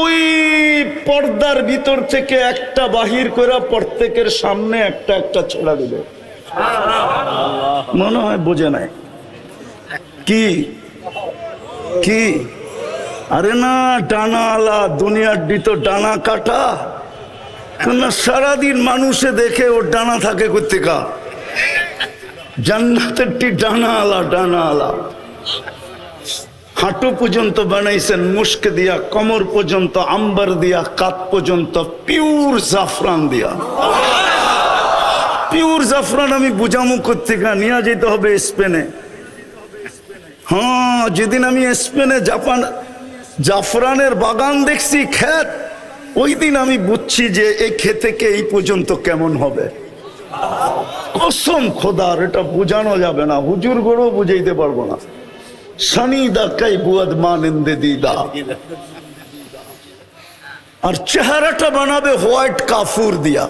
ওই পর্দার ভিতর থেকে একটা বাহির করে প্রত্যেকের সামনে একটা একটা ছেড়া দিবে। মনে হয় বোঝে নাই কি কি? আরে না, ডানা আলা দুনিয়ার দিত ডানা কাটা। না, সারাদিন মানুষে দেখে ওর ডানা থাকে কোথেকা? জান্নাতের ডানা আলা, ডানা আলা। হাঁটু পর্যন্ত বানাইছেন মুস্ক দিয়া, কমর পর্যন্ত আম্বার দিয়া, কাত পর্যন্ত পিওর জাফরান দিয়া। পিওর জাফরান আমি বুঝামু কোথেকা? নিয়ে যেতে হবে স্পেনে। হ্যাঁ, যেদিন আমি স্পেনে জাফরানের বাগান দেখছি, ক্ষেত, ওই দিন আমি বুঝছি যে এই ক্ষেতে এই পর্যন্ত কেমন হবে। কসম খোদার, এটা বোঝানো যাবে না, হুজুর গড়ও বুঝাইতে পারবো না। সানিদা কাই বুয়াদ মানেন্দে দিদা। আর চেহারাটা বানাবে হোয়াইট কাফুর দিয়া।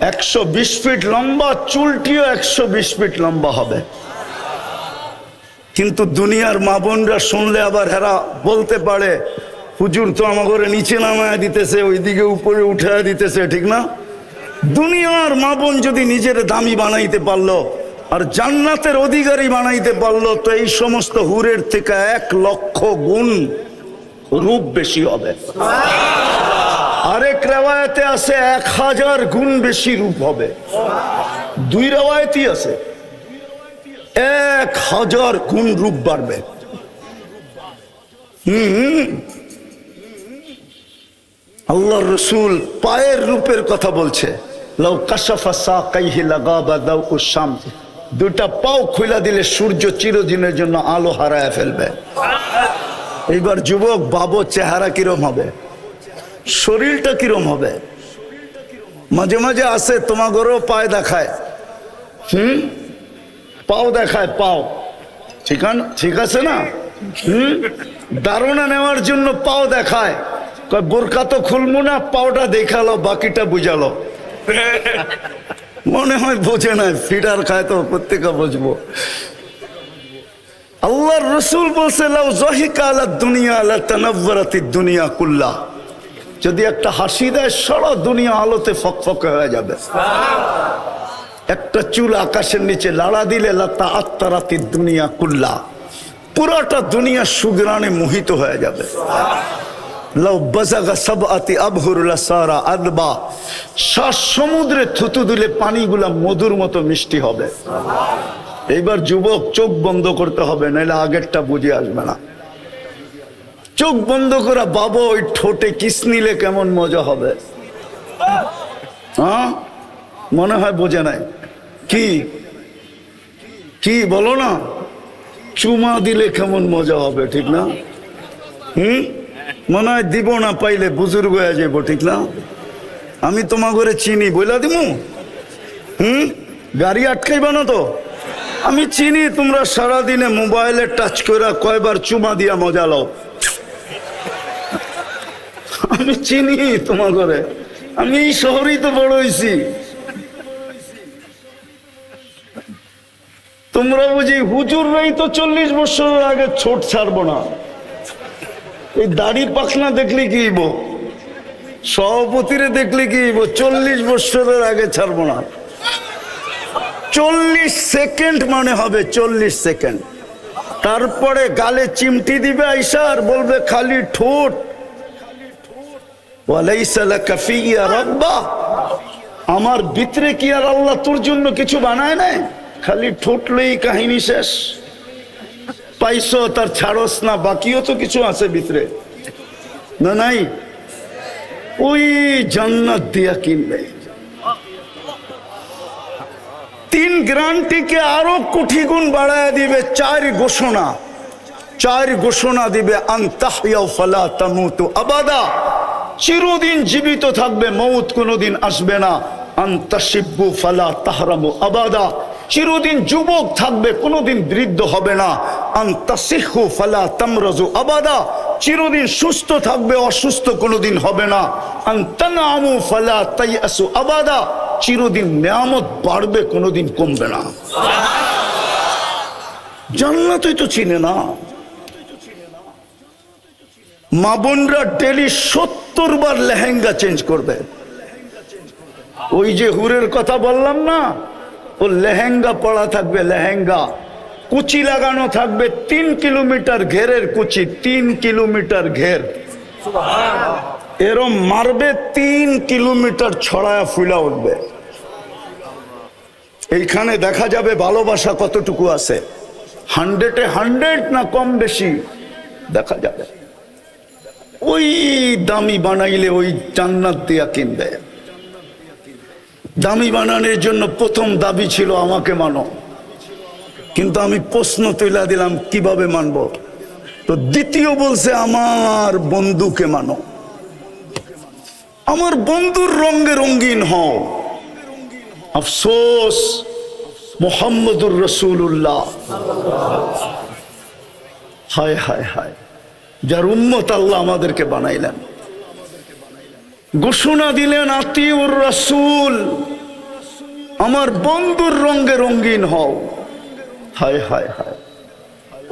120 ফিট লম্বা, চুলটিও 120 ফিট লম্বা হবে। কিন্তু দুনিয়ার মা বোনরা শুনলে আবার হেরা বলতে পারে, হুজুর তো আমাকে নিচে নামায় দিতেছে, ওইদিকে উপরে উঠায় দিতেছে, ঠিক না? দুনিয়ার মা বোন যদি নিজের দামি বানাইতে পারলো আর জান্নাতের অধিকারী বানাইতে পারলো, তো এই সমস্ত হুরের থেকে 1 লক্ষ গুণ রূপ বেশি হবে। আরেক রেওয়ায়েতে আছে 1000 গুণ বেশি রূপ হবে। 2 রেওয়ায়েতই আছে, 1000 গুণ রূপ বাড়বে। আল্লাহর রাসূল পায়ের রূপের কথা বলছে। লাউ কাশাফা সাকাইহি লাগাবা দাউস শামস। 2টা পাও খুলে দিলে সূর্য চিরদিনের জন্য আলো হারায় ফেলবে। এইবার যুবক বাবু, চেহারা কিরম হবে, শরীরটা কিরম হবে? মাঝে মাঝে আসে তোমাগরও পায়ে দেখায়, পাও দেখায়, পাও ঠিক আছে না? ধারণা নেওয়ার জন্য পাও দেখায়। বোরকা তো খুলবো না, পাওটা দেখালো, বাকিটা বুঝালো। মনে হয় বোঝে না, ফিডার খায় তো প্রত্যেকে বুঝবো। আল্লাহর রাসূল বলছে, লাউ যাহিকা আলা দুনিয়া লাতানাওয়ারাতিদ দুনিয়া কুল্লা। যদি একটা হাসি দেয়, সারা দুনিয়া আলোতে ফকফকে হয়ে যাবে। একটা চুল আকাশের নিচে লাড়া দিলে লাতাআত্তারাতিদ দুনিয়া কুল্লা, পুরোটা দুনিয়া সুগ্রানে মোহিত হয়ে যাবে। লাউ বাযাগা সাবআতি আবহুর লাসারা আদবা। 7 সমুদ্রে থুতু দিলে পানিগুলা মধুর মতো মিষ্টি হবে। এইবার যুবক চোখ বন্ধ করতে হবে, নাহলে আগেরটা বুঝে আসবে না। চোখ বন্ধ করা বাবা, ওই ঠোঁটে কিস নিলে কেমন মজা হবে। হ্যাঁ, মনে হয় বোঝে নাই কি কি বলো না? চুমা দিলে কেমন মজা হবে, ঠিক না? মনে হয় দিব না, পাইলে বুজুর্গ হয়ে যাবো, ঠিক না? আমি তোমার ঘরে চিনি বইলা দিমু। গাড়ি আটকাইবা না তো? আমি চিনি তোমরা সারাদিনে মোবাইলে টাচ করে কয়বার চুমা দিয়া মজা লও। আমি চিনি তোমার ঘরে, আমি এই শহরেই তো বড় হয়েছি। তোমরা বুঝি হুজুররাই তো 40 বছরের আগে ছোট ছাড়বো না। এই দাড়ি পাখনা দেখলে কি হইব, সভাপতিরে দেখলে কি হইব, 40 বছরের আগে ছাড়বো না। 40 সেকেন্ড মানে হবে 40 সেকেন্ড। তারপরে গালে চিমটি দিবে আইসা আর বলবে খালি ঠোঁট। ওয়ালাইসা লাকা ফিয়া রাব্বা। আমার ভিতরে কি আর আল্লাহ তোর জন্য কিছু বানায় নাই? খালি ঠোঁট লই কাহিনী শেষ। পাইছো তার ছাড়স না, বাকিও তো কিছু আছে ভিতরে, না নাই? ওই জান্নাত দিয়া কিনবে। 3 গ্যারান্টিকে আরো কোটি গুণ বাড়ায় দিবে। 4 ঘোষণা দিবে, আনতাহইয়া ফালা তামুতু আবাদা। চিরদিন জীবিত থাকবে, মউত কোনোদিন আসবে না। আনতাশিব্বু ফালা তাহরামু আবাদা। চিরদিন যুবক থাকবে, কোনোদিন বৃদ্ধ হবে না। আনতাসিহু ফালা তামরাজু আবাদা। চিরদিন সুস্থ থাকবে, অসুস্থ কোনোদিন হবে না। আনতানামু ফালা তাইয়াসু আবাদা। চিরদিন নিয়ামত বাড়বে, কোনোদিন কমবে না। জান্নাতই তো চিনে না। মা বোনরা ডেলি 70 বার লেহেঙ্গা চেঞ্জ করবে। ওই যে হুরের কথা বললাম না, ও লেহেঙ্গা পরা থাকবে, লেহেঙ্গা কুচি লাগানো থাকবে, 3 কিলোমিটার ঘেরের কুচি, 3 কিলোমিটার ঘের, এরম মারবে 3 কিলোমিটার ছড়ায়া ফুলা উঠবে। এইখানে দেখা যাবে ভালোবাসা কতটুকু আছে, 100-এ 100 না কম বেশি দেখা যাবে। ওই দামি বানাইলে ওই জান্নাত দিয়া কিনবে। দামি বানানোর জন্য প্রথম দাবি ছিল আমাকে মানো, কিন্তু আমি প্রশ্ন তুলে দিলাম কিভাবে মানবো, তো দ্বিতীয় বলছে আমার বন্ধুকে মানো, আমার বন্ধুর রঙে রঙিন হও। আফসোস মুহাম্মদুর রাসূলুল্লাহ, হায় হায় হায়, যার উম্মত আল্লাহ আমাদেরকে বানাইলেন, ঘোষণা দিলেন আতিউর রাসূল, আমার বন্ধুর রঙে রঙিন হও। হায় হায় হায়,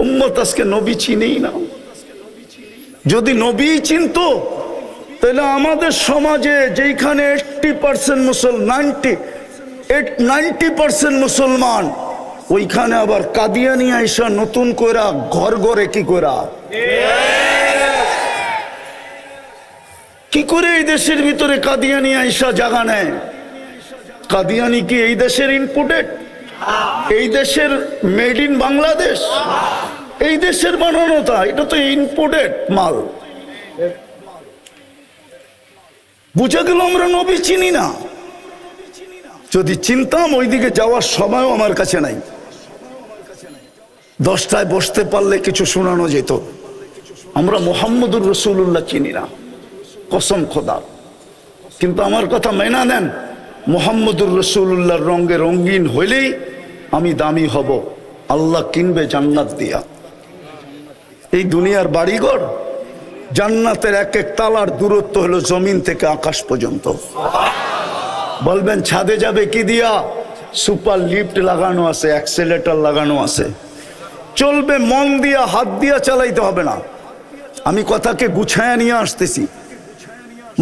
উম্মত আজকে নবী চিনেই না। যদি নবী চিনতো তাহলে আমাদের সমাজে যেখানে 80% মুসলমান, 90% মুসলমান, ওইখানে আবার কাদিয়ানি আইসা নতুন কইরা ঘর ঘরে কি কইরা, কি করে এই দেশের ভিতরে কাদিয়ানি আইসা জায়গা নেয়? কাদিয়ানি কি এই দেশের ইনপুটেড? এই দেশের মেড ইন বাংলাদেশ? এই দেশের বানানো? তা এটা তো ইনপুটেড মাল। বুঝা গেল আমরা নবী চিনি না। যদি চিনতাম ওইদিকে যাওয়ার সময়ও আমার কাছে নাই। 10টায় বসতে পারলে কিছু শোনানো যেত। আমরা মুহাম্মদুর রাসূলুল্লাহ চিনি না, কসম খোদা। কিন্তু আমার কথা মেনা নেন, মুহাম্মদুর রাসূলুল্লাহর রঙে রঙিন হইলেই আমি দামি হব, আল্লাহ কিনবে জান্নাত দিয়া। এই দুনিয়ার বাড়িঘর, জান্নাতের এক এক তালার দূরত্ব হলো জমিন থেকে আকাশ পর্যন্ত। বলবেন ছাদে যাবে কি দিয়া? সুপার লিফট লাগানো আছে, অ্যাক্সেলেটর লাগানো আছে, চলবে মন দিয়া, হাত দিয়া চালাইতে হবে না। আমি কথাকে গুছায়া নিয়ে আসতেছি।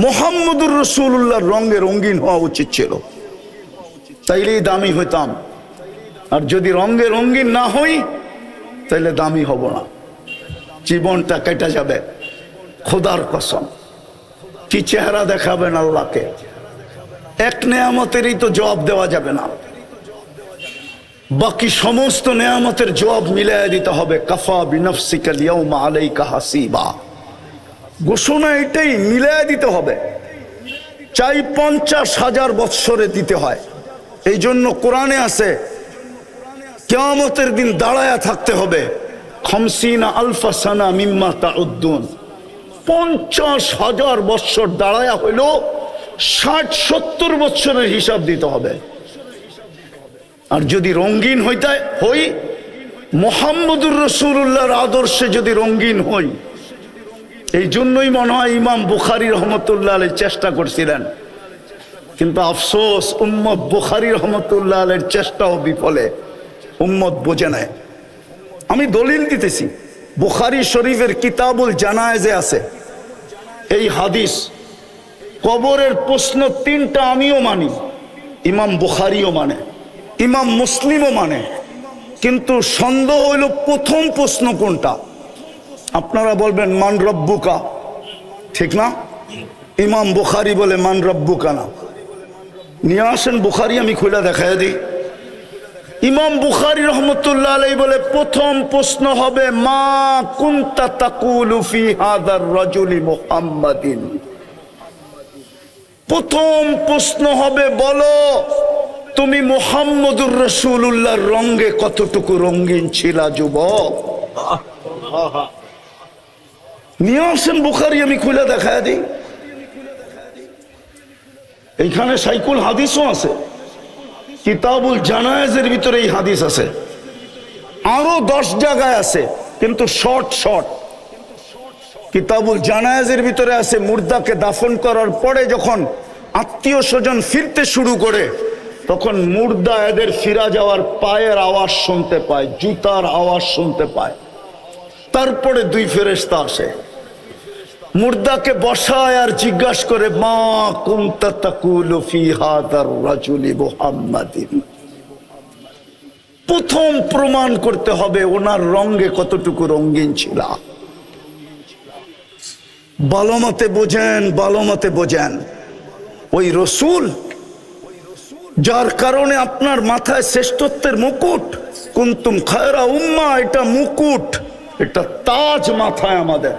মুহাম্মদুর রাসূলুল্লাহর রঙে রঙিন হওয়া উচিত ছিল, তাইলেই দামি হইতাম। আর যদি রঙে রঙিন না হই তাইলে দামি হব না, জীবনটা কেটে যাবে। খোদার কসম, কি চেহারা দেখাবেন আল্লাহকে? এক নেয়ামতেরই তো জবাব দেওয়া যাবে না, বাকি সমস্ত নেয়ামতের জবাব মিলাইয়া দিতে হবে। কাফা বিনফসিকাল ইয়াউমা আলাইকা হাসিবা, ঘোষণা এটাই, মিলাইয়া দিতে হবে। চাই 50,000 বৎসরে দিতে হয়। এই জন্য কোরআনে আছে কিয়ামতের দিন দাঁড়ায়া থাকতে হবে। 50 আলফা সানা মিম্মা তাউদ্দুন, 50,000 বৎসর দাঁড়ায়া হইল 60-70 বৎসরের হিসাব দিতে হবে। আর যদি রঙিন হই, মুহাম্মদুর রাসূলুল্লাহর আদর্শে যদি রঙিন হই, এই জন্যই মনে হয় ইমাম বুখারী রহমতুল্লাহ আলাইহি চেষ্টা করছিলেন, কিন্তু আফসোস উম্মত বুখারী রহমতুল্লাহ আলাইহির চেষ্টাও বিফলে, উম্মত বোঝে নাই। আমি দলিল দিতেছি, বুখারী শরীফের কিতাবুল জানায়েজে আছে এই হাদিস। কবরের প্রশ্ন 3টা আমিও মানি, ইমাম বুখারীও মানে, ইমাম মুসলিমও মানে, কিন্তু সন্দেহ হইল প্রথম প্রশ্ন কোনটা। আপনারা বলবেন মান রব্বুকা, ঠিক না? ইমাম বুখারী বলে মান রব্বুকা না। নিয়ে আসেন বুখারী, আমি খুলে দেখাই দিই। ইমাম বুখারী রহমতুল্লাহ আলাইহি বলে প্রথম প্রশ্ন হবে মা কুনতা তাকুলু ফি হাযার রাজুলি মুহাম্মাদিন। প্রথম প্রশ্ন হবে, বলো তুমি মুহাম্মদুর রাসূলুল্লাহর রঙে কতটুকু রঙিন ছিলা যুবক? নিয়ে আসেন বুখারী, আমি খুলে দেখাই দিই। এইখানে সাইকুল হাদিসও আছে, কিতাবুল জানায়েজের ভিতরে এই হাদিস আছে, আরো 10 জায়গায় আছে, কিন্তু শর্ট শর্ট। কিতাবুল জানায়েজের ভিতরে আছে মুর্দাকে দাফন করার পরে যখন আত্মীয় স্বজন ফিরতে শুরু করে, তখন মুর্দা এদের ফিরা যাওয়ার পায়ের আওয়াজ শুনতে পায়, জুতার আওয়াজ শুনতে পায়। তারপরে 2 ফেরেশতা আসে, মুর্দাকে বসায় আর জিজ্ঞাসা করে, মা কুনতা তাকুলু ফি হাদার রাজুলি মুহাম্মাদিন। প্রথম প্রমাণ করতে হবে ওনার রঙে কতটুকু রঙিন ছিল। ভালো মতে বোঝেন, ভালো মতে বোঝেন। ওই রসুল যার কারণে আপনার মাথায় শ্রেষ্ঠত্বের মুকুট, কুনতুম খায়রা উম্মাহ, এটা মুকুট, এটা তাজ মাথায় আমাদের।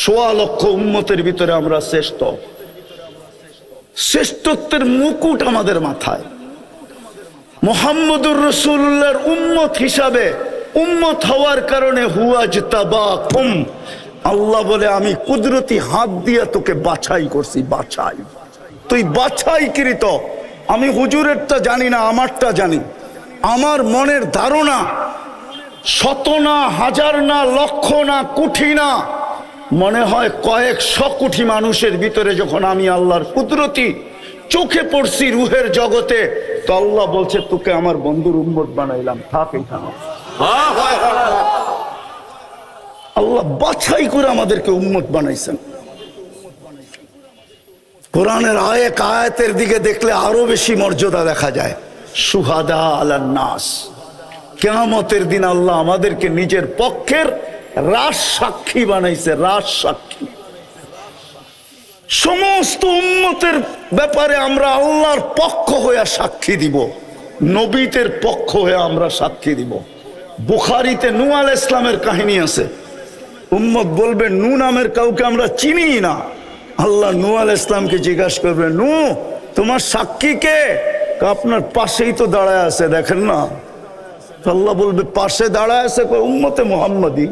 ১৬ লক্ষ উম্মতের ভিতরে আমরা শ্রেষ্ঠ, শ্রেষ্ঠত্বের মুকুট আমাদের মাথায়। মুহাম্মদুর রাসূলুল্লাহর উম্মত হিসাবে, উম্মত হওয়ার কারণে হুয়াজতাবাকুম, আল্লাহ বলে আমি কুদরতি হাত দিয়ে তোকে বাছাই করছি, বাছাই। তুই বাছাইকৃত। আমি হুজুরেরটা জানি না, আমারটা জানি। আমার মনের ধারণা শত না, হাজার না, লক্ষ না, কোটি না, মনে হয় কয়েকশো কোটি মানুষের ভিতরে যখন আমি আল্লাহর কুদরতি চোখে পড়ছি রুহের জগতে, তো আল্লাহ বলছে তোকে আমার বন্ধুর উম্মত বানাইলাম, থাক এখানে। আল্লাহ বাছাই করে আমাদেরকে উম্মত বানাইছেন। কোরআনের আয়েক আয়াতের দিকে দেখলে আরো বেশি মর্যাদা দেখা যায়। শুহাদা আলান নাস, কিয়ামতের দিন আল্লাহ আমাদেরকে নিজের পক্ষের রাজ সাক্ষী বানাইছে, রাজ সাক্ষী। সমস্ত উম্মতের ব্যাপারে আমরা আল্লাহর পক্ষ হয়ে সাক্ষী দিব, নবীদের পক্ষ হয়ে আমরা সাক্ষী দিব। বুখারীতে নূহ আলাইহিস সালামের কাহিনী আছে। উম্মত বলবে নূহ নামের কাউকে আমরা চিনি না। আল্লাহ নূহ আলাইহিস সালামকে জিজ্ঞাসা করবে, নূহ তোমার সাক্ষী কে? আপনার পাশেই তো দাঁড়ায় আছে, দেখেন না। আল্লাহ বলবে পাশে দাঁড়ায় আছে উম্মতে মুহাম্মাদি,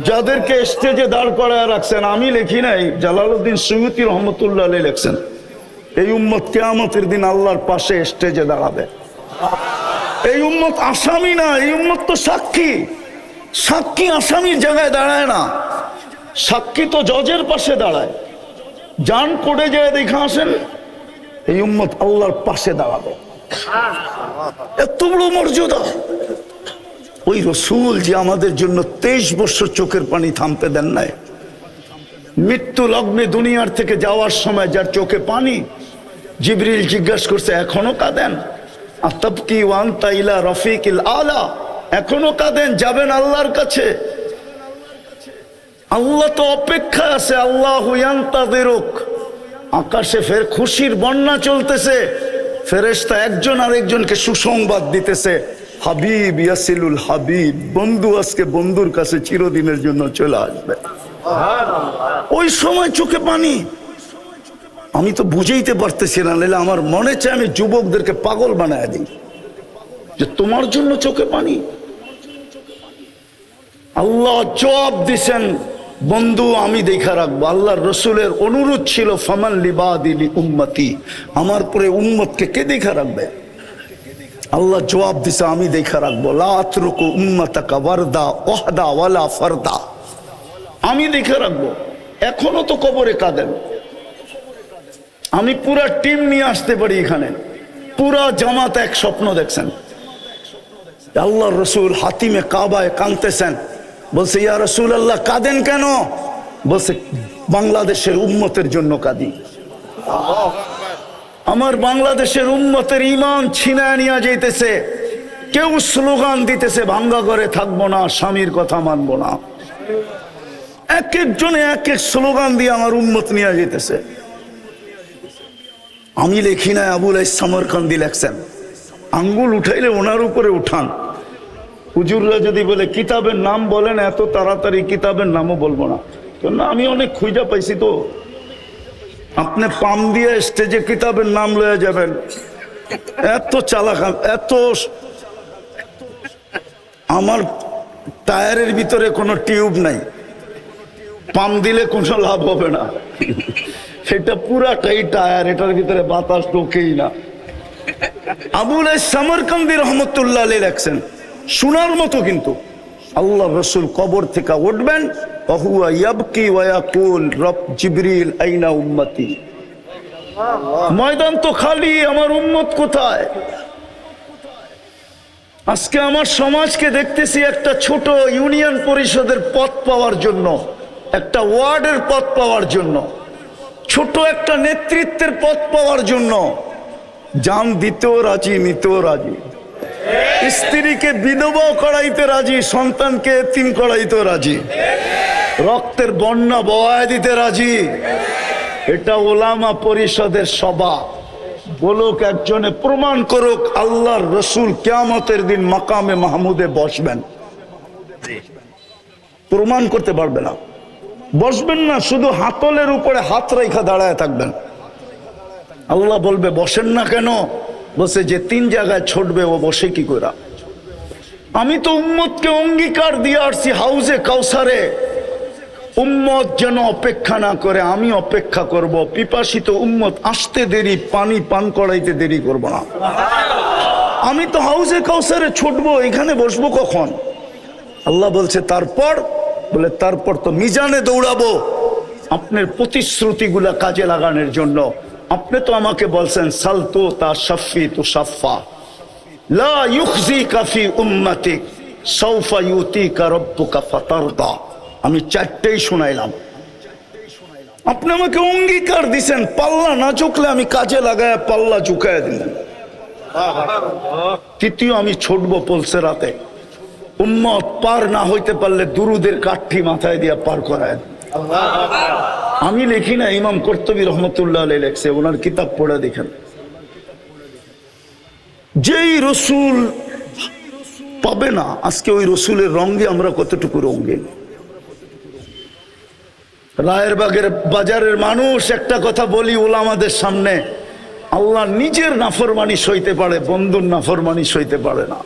যাদেরকে স্টেজে দাঁড় করায় রাখছেন। আমি লিখি নাই, জালালউদ্দিন সুয়ুতী রহমতুল্লাহ আলাইহি লিখছেন, এই উম্মত কিয়ামতের দিন আল্লাহর পাশে স্টেজে দাঁড়াবে। এই উম্মত আসামি না, এই উম্মত তো সাক্ষী। সাক্ষী আসামির জায়গায় দাঁড়ায় না, সাক্ষী তো জজের পাশে দাঁড়ায়। জান কোর্টে যায় দেখা আসেন, এই উম্মত আল্লাহর পাশে দাঁড়াবে। এত বড় মর্যাদা। ওই রসুল যে আমাদের জন্য 23 বছর চোখের পানি থামতে দেন নাই, মৃত্যু লগ্নে দুনিয়ার থেকে যাওয়ার সময় যার চোখে পানি, জিবরিল জিজ্ঞাসা করছে এখনো কাঁদেন? আতাবকি ওয়া আনতা ইলা রফিকিল আলা, এখনো কাঁদেন? যাবেন আল্লাহর কাছে। আল্লাহ তো অপেক্ষা আছে, আল্লাহু ইয়ান্তাযিরুক। আকাশে ফের খুশির বন্যা চলতেছে, ফেরেশতা একজন আরেকজনকে সুসংবাদ দিতেছে, হাবিব ইয়াসিলুল হাবিব, বন্ধু আজকে বন্ধুর কাছে চিরদিনের জন্য চলে আসবে। ওই সময় চোখে পানি। আমি তো বুঝাইতে পারতেছি না, নাহলে আমার মনে চায় আমি যুবকদেরকে পাগল বানায় দিই যে তোমার জন্য চোখে পানি। আল্লাহ জবাব দিছেন, বন্ধু আমি দেখা রাখবো। আল্লাহর রসুলের অনুরোধ ছিল, ফামান লিবাদি লি উম্মতি, আমার পরে উম্মতকে কে দেখা রাখবে? আল্লাহ জবাব দিছে, আমি দেখা রাখবো। লা আতরুকু উম্মাতাকা ওয়ারদা ওয়াহদা ওয়ালা ফারদা, আমি দেখা রাখবো। এখনো তো কবরে কাঁদেন, আমি পুরা টিম নিয়ে আসতে পারি এখানে, পুরা জামাত এক স্বপ্ন দেখছেন। আল্লাহর রসুল হাতিমে কাবায় কাঁদতেছেন, বলছে ইয়া রাসূলুল্লাহ কাঁদেন কেন? বলছে বাংলাদেশের উম্মতের জন্য কাঁদি। আমার বাংলাদেশের উম্মতের ঈমান ছিনায় নিয়ে যাইতেছে। কেউ স্লোগান দিতেছে ভাঙ্গা ঘরে থাকবো না, স্বামীর কথা মানবো না। এক একজনে এক এক স্লোগান দিয়ে আমার উম্মত নিয়ে যেতেছে। আমি লেখি না, আবুল সামরকান্দি লেখছেন। আঙ্গুল উঠাইলে ওনার উপরে উঠান। হুজুররা যদি বলে কিতাবের নাম বলেন, এত তাড়াতাড়ি কিতাবের নামও বলবো না, কেন আমি অনেক খুঁজা পাইছি। তো আপনি পাম দিয়ে স্টেজে কিতাবের নাম লয়ে যাবেন, এত চালাক, এত। আমার টায়ারের ভিতরে কোনো টিউব নাই, পাম দিলে কোনো লাভ হবে না। এটা পুরাটাই টায়ার, এটার ভিতরে বাতাস ঢোকেই না। আবুল সামরকান্দি রহমতুল্লাহ আলাইহি লেখছেন, শোনার মতো কিন্তু। আল্লাহ রসুল কবর থেকে উঠবেন, ওহুয়া ইয়াবকি ওয়া ইয়াকুল রব জিবরিল আইনা উম্মতি। ময়দান তো খালি, আমার উম্মত কোথায়? আজকে আমার সমাজকে দেখতেছি একটা ছোট ইউনিয়ন পরিষদের পদ পাওয়ার জন্য একটা ওয়ার্ডের পদ পাওয়ার জন্য, ছোট একটা নেতৃত্বের পদ পাওয়ার জন্য জান দিতেও রাজি, নিতেও রাজি, স্ত্রীকে বিধবাও করাইতে রাজি, সন্তানকে এতিম করাইতেও রাজি, রক্তের বন্যা বওয়ায় দিতে রাজি। এটা ওলামা পরিষদের সভা। বলুক একজনে, প্রমাণ করুক আল্লাহর রসুল কিয়ামতের দিন মাকামে মাহমুদে বসবেন। প্রমাণ করতে পারবে না, বসবেন না, শুধু হাতলের উপরে হাত রেখা দাঁড়ায় থাকবেন। আল্লাহ বলবে বসেন না কেন? বসে যে 3 জায়গায় ছুটবে ও বসে কি করে? আমি তো উম্মতকে অঙ্গীকার দিয়ে আসছি হাউজে কাউসারে, উম্মত যেন অপেক্ষা না করে, আমি অপেক্ষা করব। পিপাসিত উম্মত আসতে দেরি, পানি পান করাইতে দেরি করব না। আমি তো হাউজে কাউসারে ছুটবো, এখানে বসবো কখন? আল্লাহ বলছে তারপর, বলে তারপর তো মিজানে দৌড়াবো আপনার প্রতিশ্রুতিগুলা কাজে লাগানোর জন্য। আপনি তো আমাকে বলছেন সালতু তা শাফি তু সাফা লা ইউখজিকা ফি উম্মতিক সাউফা ইউতিকা রাব্বুকা ফাতারদা। আমি 4টেই শুনাইলাম। আপনি আমাকে অঙ্গীকার দিছেন, পাল্লা না ঝুঁকলে আমি কাজে লাগায় পাল্লা ঝুঁকায় দিলেন। তৃতীয়, আমি ছুটবো পলসেরাতে, উম্মত পার না হইতে পারলে দুরুদের কাঠি মাথায় দিয়া পার করায়। আমি লিখি না, ইমাম কর্তুবী রহমতুল্লাহ আলাইহি লেখছে, ওনার কিতাব পড়ে দেখেন। যেই রসুল পাবে না আজকে, ওই রসুলের রঙে আমরা কতটুকু রঙিন। রায়েরবাগের বাজারের মানুষ, একটা কথা বলি ওলামাদের সামনে, আল্লাহ নিজের নাফরমানি সইতে পারে, বন্ধুর নাফরমানি সইতে পারে না।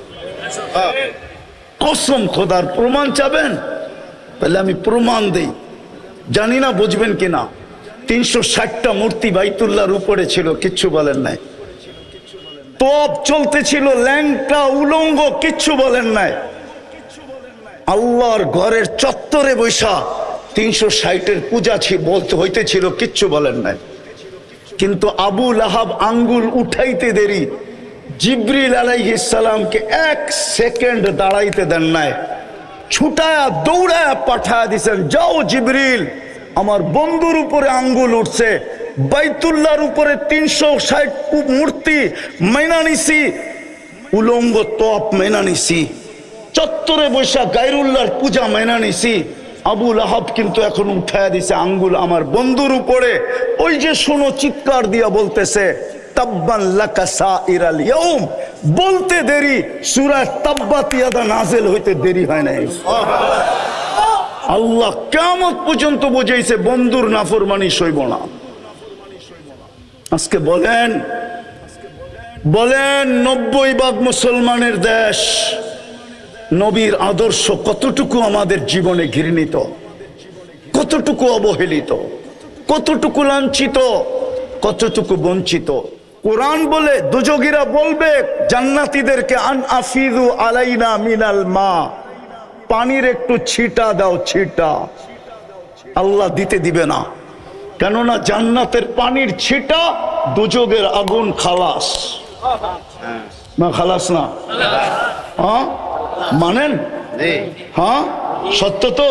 কসম খোদার। প্রমাণ চাবেন? তাহলে আমি প্রমাণ দেই, জানি না বুঝবেন কিনা। 360টা মূর্তি বাইতুল্লাহর উপরে ছিল, কিচ্ছু বলেন নাই। তোপ চলতেছিল, ল্যাংটা উলঙ্গ, কিচ্ছু বলেন নাই। আল্লাহর ঘরের চত্বরে বৈশা 360-এর পূজা বলতে হইতেছিল, কিচ্ছু বলেন নাই। কিন্তু আবু লাহাব আঙ্গুল উঠাইতে দেরি, জিবরিল আলাইহিস সালামকে 1 সেকেন্ড দাঁড়াইতে দেন নাই, ছুটায়া দৌড়ায়া পাঠায়া দিছেন, যাও জিবরিল, আমার বন্ধুর উপরে আঙ্গুল উঠছে, বাইতুল্লাহর উপরে 360 মূর্তি মাইনা নিছি, উলঙ্গ তপ মাইনা নিছি, চত্বরে বৈশা গায়রুল্লাহর পূজা মাইনা নিছি। আবু লাহাব কিন্তু এখন উঠায়া দিছে আঙ্গুল আমার বন্ধুর উপরে। ওই যে শোনো, চিৎকার দিয়া বলতেছে তাব্বান লাকা সাইরাল ইয়াউম, বলতে দেরি, সূরা তাব্বাত ইয়াদা নাযিল হইতে দেরি হয় নাই। আল্লাহ কিয়ামত পর্যন্ত বুঝাইছে বন্ধুর নাফরমানি সইব না। আজকে বলেন 90% মুসলমানের দেশ, নবীর আদর্শ কতটুকু আমাদের জীবনে ঘৃণিত, কতটুকু অবহেলিত, কতটুকু লাঞ্ছিত, কতটুকু বঞ্চিত। কোরআন বলে, দুজগীরা বলবে জান্নাতীদেরকে, আন আফিদু আলাইনা মিনাল মা, পানির একটু ছিটা দাও, ছিটা। আল্লাহ দিতে দিবে না, কেননা জান্নাতের পানির ছিটা দুজগের আগুন খালাস না, খালাস না? হ্যাঁ মানেন? হ্যাঁ সত্য তো।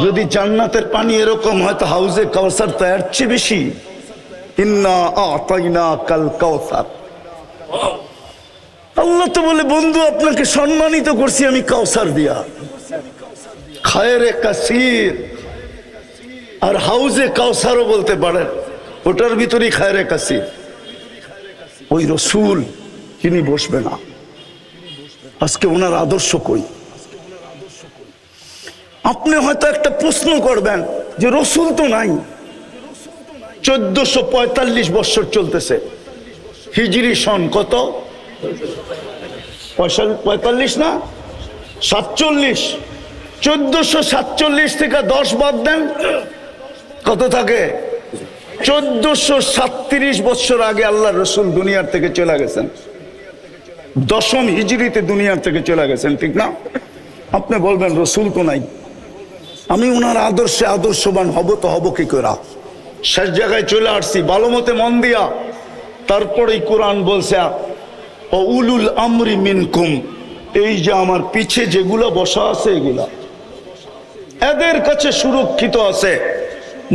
যদি জান্নাতের পানি এরকম হয় তো হাউজে কাউসার তো এর চেয়ে বেশি। ইন্না আতাইনা কাল কাউসার। আল্লাহ তো বলে, বন্ধু আপনাকে সম্মানিত করছি আমি কাউসার দিয়া, খায়রে কাসির। আর হাউজে কাউসারও বলতে পারেন, ওটার ভিতরেই খায়রে কাসির। ওই রসুল তিনি বসবে না। আজকে ওনার আদর্শ কই? আপনি হয়তো একটা প্রশ্ন করবেন যে রসুল তো নাই, 1445 বছর চলতেছে, হিজরি সন কত? 45 না 47? 1447 থেকে 10 বাদ দেন, কত থাকে? 1437 বছর আগে আল্লাহ রসুল দুনিয়ার থেকে চলে গেছেন, 10ম হিজরিতে দুনিয়ার থেকে চলে গেছেন, ঠিক না? আপনি বলবেন রসুল তো নাই, আমি ওনার আদর্শে আদর্শবান হব তো হব কি করে? শেষ জায়গায় চলে আসছি, ভালো মতে মন দিয়া। তারপরেই কোরআন বলছে ও উলুল আমরি মিনকুম, এই যে আমার পিছে যেগুলা বসা আছে, এদের কাছে সুরক্ষিত আছে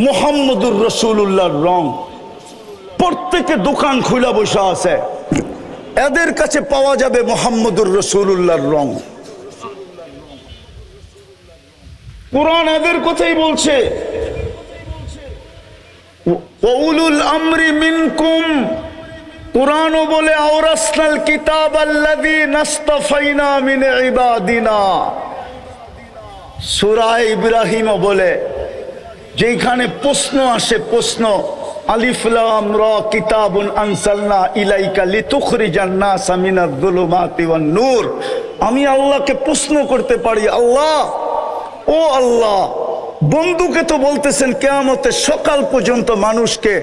মুহাম্মদুর রাসূলুল্লাহর রং। প্রত্যেকে দোকান খুলা বসা আছে, এদের কাছে পাওয়া যাবে মুহাম্মদুর রাসূলুল্লাহর রং। কুরআন এদের কথাই বলছে, উলুল আমরি মিনকুম। কুরআনও বলে আওরাসনাল কিতাবাল্লাযী নাসতাফাইনা মিন ইবাদিনা। সূরা ইব্রাহিমও বলে, যেখানে প্রশ্ন আসে, প্রশ্ন আলিফ লাম রা কিতাবুন আনসালনা ইলাইকা লিতুখরিজান নাসা মিনাজ যুলুমাতি ওয়ান নূর। আমি আল্লাহকে প্রশ্ন করতে পারি, আল্লাহ, ও আল্লাহ, বন্ধুকে তো বলতেছেন কিয়ামতের সকাল পর্যন্ত মানুষকে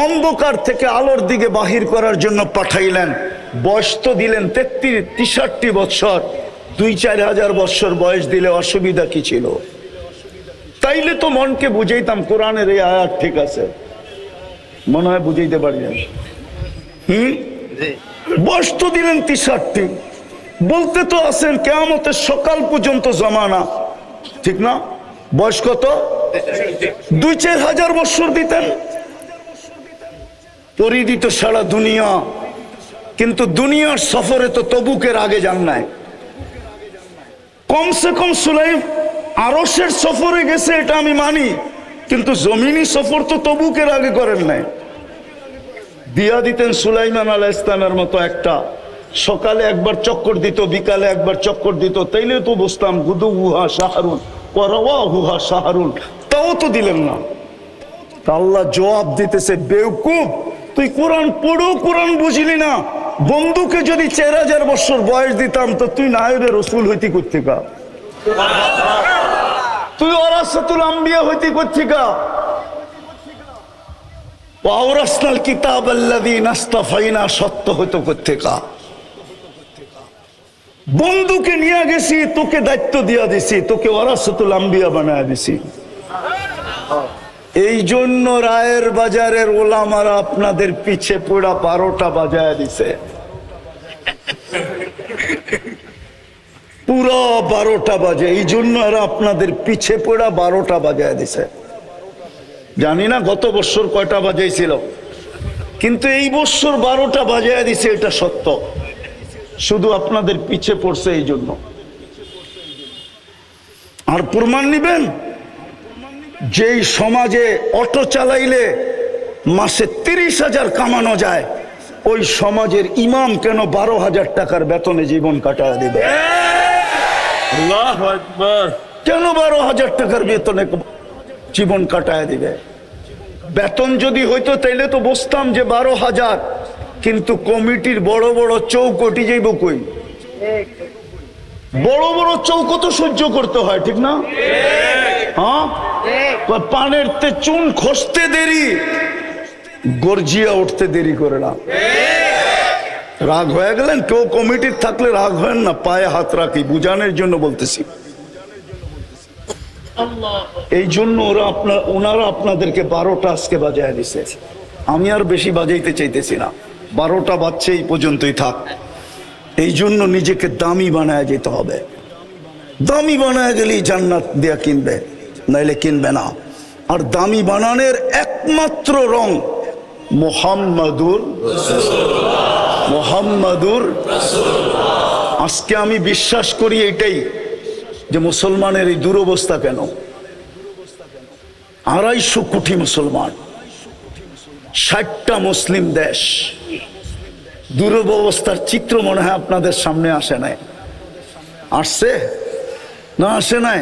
অন্ধকার থেকে আলোর দিকে বাহির করার জন্য পাঠাইলেন, বয়স তো দিলেন 63 বছর, 2-4 হাজার বছর বয়স দিলে অসুবিধা কি ছিল? তাইলে তো মনকে বুঝাইতাম কোরআনের এই আয়াত ঠিক আছে, মনে হয় বুঝাইতে পারি না। বয়স তো দিলেন 63, বলতে তো আছেন কিয়ামতের সকাল পর্যন্ত জমানা, ঠিক না? বয়স কত? 2-4 হাজার বছর দিতেন, পরিদিত সারা দুনিয়া। কিন্তু দুনিয়ার সফরে তো তবুকের আগে যান নাই। কমসে কম সুলাইম আরশের সফরে গেছে, এটা আমি মানি, কিন্তু জমিনি সফর তো তবুকের আগে করেন নাই। দিয়া দিতেন সুলাইমান আলাইহিস সালামের মতো একটা, সকালে একবার চক্কর দিত, বিকালে একবার চক্কর দিত, তাইলে তো বুঝতাম গুদুহা শাহরুন ওয়া রাওয়াহুহা শাহরুন। তাও তো দিলেন না। আল্লাহ জবাব দিতেছে, বেওকুফ, তুই কোরআন পড়ো, কোরআন বুঝলি না। বন্ধুকে যদি 4000 বছর বয়স দিতাম তো তুই নায়েবে রাসূল হইতি কোত্থেকা? তুই ওয়ারাসাতুল আম্বিয়া হইতি কোত্থেকা? ওয়ারাসনাল কিতাবাল্লাযী নাসতাফাইনা সত্য হইতো কোত্থেকা? বন্ধুকে নিয়ে গেছি, তোকে দায়িত্ব দিয়া দিছি, তোকে ওয়ারাসাতুল আম্বিয়া বানায় দিছি। এই জন্য রায়ের বাজারের ওলামারা আপনাদের পিছে পড়া 12টা বাজায় দিছে, পুরো 12টা বাজে। এই জন্য এরা আপনাদের পিছে পড়া 12টা বাজায় দিছে। জানি না গত বছর কয়টা বাজাইছিল, কিন্তু এই বছর 12টা বাজায় দিছে, এটা সত্য। শুধু আপনাদের পিছে পড়ছে এই জন্য। আর প্রমাণ নিবেন, যেই সমাজে অটো চালাইলে মাসে 30,000 কামানো যায়, ওই সমাজের ইমাম কেন 12,000 টাকার বেতনে জীবন কাটায় দিবে? আল্লাহু আকবার। কেন 12,000 টাকার বেতনে জীবন কাটায় দিবে? বেতন যদি হইতো তাইলে তো বুঝতাম যে 12,000, কিন্তু কমিটির বড় বড় চৌকটি যাইব কই? বড় বড় চৌক তো সহ্য করতে হয়, ঠিক না? হ্যাঁ, পানের তে চুন খসতে দেরি, গর্জিয়া উঠতে দেরি করে না। রাগ হয়ে গেলেন? কেউ কমিটির থাকলে রাগ হয় না, পায়ে হাত রাখি, বুঝানোর জন্য বলতেছি। এই জন্য ওনারা আপনাদেরকে 12টা আজকে বাজায় দিছে। আমি আর বেশি বাজাইতে চাইতেছি না, 12টা বাজছে, এই পর্যন্তই থাক। এই জন্য নিজেকে দামি বানায় যেতে হবে। দামি বানায় গেলেই জান্নাত দেয়া কিনবে, নাইলে কিনবে না। আর দামি বানানোর একমাত্র রং মুহাম্মাদুর রাসূলুল্লাহ। আজকে আমি বিশ্বাস করি এটাই, যে মুসলমানের এই দুরবস্থা কেন। 250 কোটি মুসলমান, 60টা মুসলিম দেশ, দুরবস্থার চিত্র মনে হয় আপনাদের সামনে আসে নাই? আসছে না আসে নাই?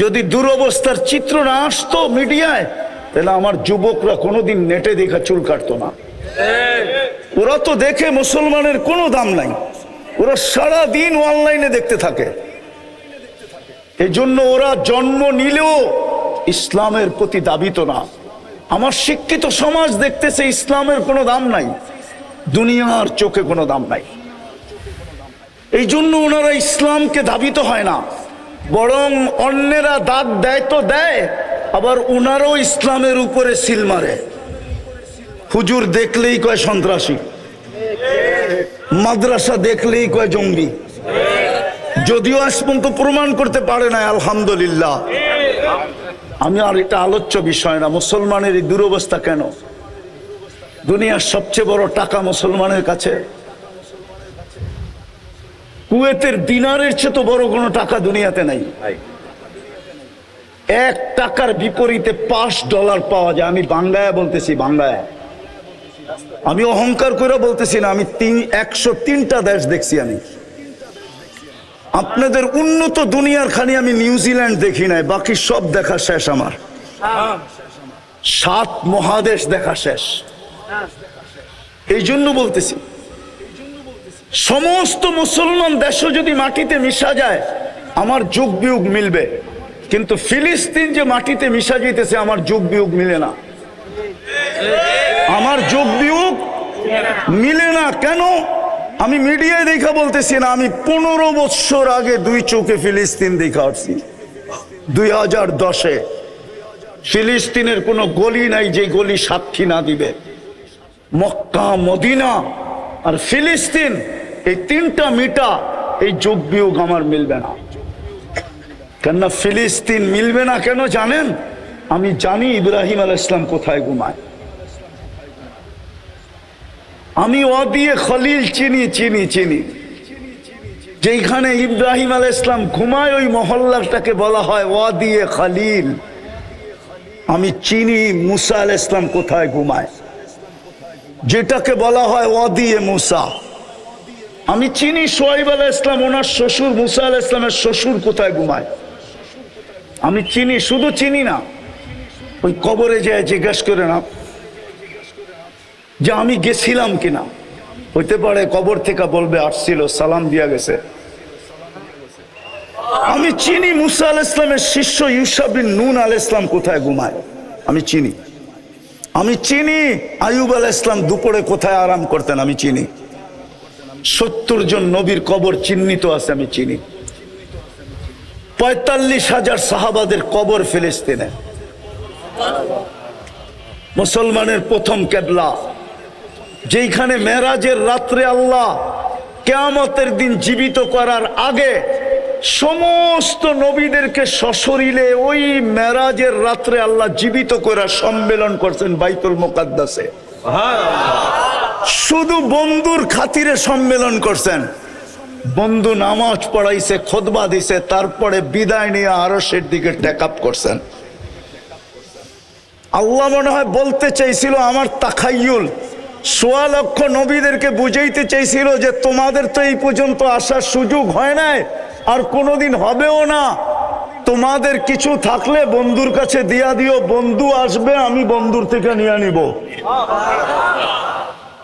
যদি দুরবস্থার চিত্র না আসতো মিডিয়ায়, তাহলে আমার যুবকরা কোনোদিন নেটে দেখা চুল কাটতো না। ওরা তো দেখে মুসলমানের কোনো দাম নাই, ওরা সারা দিন অনলাইনে দেখতে থাকে। এই জন্য ওরা জন্ম নিলেও ইসলামের প্রতি দাবিত না। আমার শিক্ষিত সমাজ দেখতেছে ইসলামের কোনো দাম নাই, দুনিয়ার চোখে কোনো দাম নাই। এই জন্য ওনারা ইসলামকে দাবিত হয় না, বরং অন্যেরা দাঁত দেয় তো দেয়, আবার ওনারাও ইসলামের উপরে সিল মারে। হুজুর দেখলেই কয় সন্ত্রাসী, মাদ্রাসা দেখলেই কয় জঙ্গি, যদিও আজ পর্যন্ত প্রমাণ করতে পারে না, আলহামদুলিল্লাহ। আমি আর এটা আলোচ্য বিষয় না। মুসলমানের এই দুরবস্থা কেন? দুনিয়ার সবচেয়ে বড় টাকা মুসলমানের কাছে। কুয়েতের দিনারের চেয়ে তো বড় কোনো টাকা দুনিয়াতে নাই। 1 টাকার বিপরীতে $5 পাওয়া যায়। আমি বাংলায় বলতেছি, বাংলায়। আমি অহংকার করে বলতেছি না। আমি 103টা দেশ দেখছি। আমি আপনাদের উন্নত দুনিয়ার খানি আমি নিউজিল্যান্ড দেখি নাই, বাকি সব দেখা শেষ আমার। 7 মহাদেশ দেখা শেষ। এই জন্য বলতেছি, সমস্ত মুসলমান দেশও যদি মাটিতে মিশা যায় আমার যোগ বিয়োগ মিলবে, কিন্তু ফিলিস্তিন যে মাটিতে মিশা যেতেছে আমার যোগ বিয়োগ মিলে না। আমার যোগ বিয়োগ মিলে না। কেন? আমি মিডিয়ায় দেখা বলতেছি না, আমি 15 বছর আগে 2 চোখে ফিলিস্তিন দেখা আসছি। 2010-এ ফিলিস্তিনের কোনো গলি নাই যে গলি সাক্ষী না দিবে। মক্কা, মদিনা আর ফিলিস্তিন, এই 3টা মিটা, এই যোগ বিয়োগ আমার মিলবে না। কেননা ফিলিস্তিন মিলবে না কেন জানেন? আমি জানি ইব্রাহিম আলাইহিস সালাম কোথায় ঘুমায়। আমি ওয়াদিয়ে খলিল চিনি। যেখানে ইব্রাহিম আলাইহিস সালাম ঘুমায় ওই মহল্লাটাকে বলা হয় ওয়াদিয়ে খলিল। আমি চিনি মুসা আলাইহিস সালাম কোথায় ঘুমায়, যেটাকে বলা হয় ওয়াদিয়ে মুসা। আমি চিনি শুআয়ব আলাইহিস সালাম, ওনার শ্বশুর মুসা আলাইহিস সালামের শ্বশুর কোথায় ঘুমায়। আমি চিনি, শুধু চিনি না, ওই কবরে যায় জিজ্ঞাসা করে না যে আমি গেছিলাম কিনা। হইতে পারে কবর থেকে বলবে আসছিল, সালাম দিয়া গেছে। আমি চিনি মুসা আলাইহিস সালামের শিষ্য ইউশা বিন নুন আলাইহিস সালাম কোথায় ঘুমায়। আমি চিনি। আমি চিনি আইয়ুব আলাইহিস সালাম দুপুরে কোথায় আরাম করতেন। আমি চিনি 70 জন নবীর কবর চিহ্নিত আছে। আমি চিনি 45,000 সাহাবাদের কবর ফিলিস্তিনে। মুসলমানের প্রথম কেবলা, যেখানে মেরাজের রাত্রে আল্লাহ কিয়ামতের দিন জীবিত করার আগে সমস্ত নবীদেরকে সশরীরে ওই মেরাজের রাত্রে আল্লাহ জীবিত করার সম্মেলন করছেন বাইতুল মুকাদ্দাসে। শুধু বন্ধুর খাতিরে সম্মেলন করছেন। বন্ধু নামাজ পড়াইছে, খুতবা দিছে, তারপরে বিদায় নিয়ে আরশের দিকে টেক আপ করছেন। আল্লাহ মনে হয় বলতে চাইছিল, আমার তাখায়ুল 1.25 লক্ষ নবীদেরকে বুঝাইতে চাইছিল যে তোমাদের তো এই পর্যন্ত আসার সুযোগ হয় নাই, আর কোনোদিন হবেও না। তোমাদের কিছু থাকলে বন্ধুর কাছে দিয়া দিও, বন্ধু আসবে, আমি বন্ধুর থেকে নিয়ে নিব।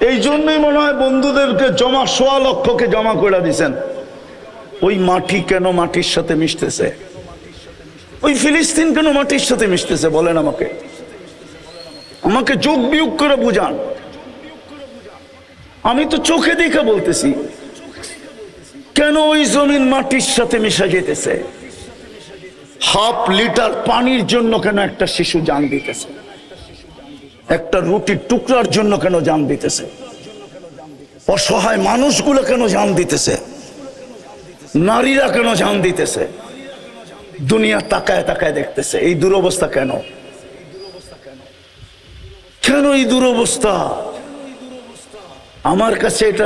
এই জন্যই মনে হয় বন্ধুদেরকে 1.25 লক্ষকে জমা করে দিছেন। ওই মাটি কেন মাটির সাথে মিশতেছে? ওই ফিলিস্তিন কেন মাটির সাথে মিশতেছে বলেন আমাকে। আমাকে যোগ বিয়োগ করে বুঝান। আমি তো চোখে দেখে বলতেছি, কেন ওই জমিন মাটির সাথে মিশা যেতেছে? 1/2 লিটার পানির জন্য কেন একটা শিশু জান দিতেছে? একটা রুটির টুকরার জন্য কেন জান দিতেছে? অসহায় মানুষগুলো কেন জান দিতেছে? নারীরা কেন জান দিতেছে? দুনিয়া তাকায় তাকায় দেখতেছে। এই দুরবস্থা কেন? কেন এই দুরবস্থা? আমার কাছে এটা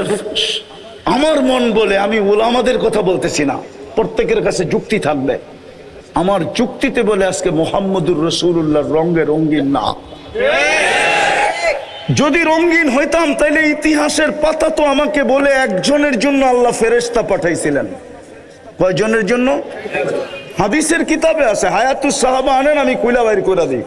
আমার মন বলে, আমি উলামাদের কথা বলতেছি না, প্রত্যেকের কাছে যুক্তি থাকবে। আমার যুক্তিতে বলে আজকে মুহাম্মদুর রাসূলুল্লাহর রঙে রঙিন না। যদি রঙিন হইতাম তাহলে ইতিহাসের পাতা তো আমাকে বলে একজনের জন্য আল্লাহ ফেরেশতা পাঠাইছিলেন। কয়জনের জন্য? হাদিসের কিতাবে আছে। হায়াতুস সাহাবা আনেন, আমি কইলা বাইর করে দিই।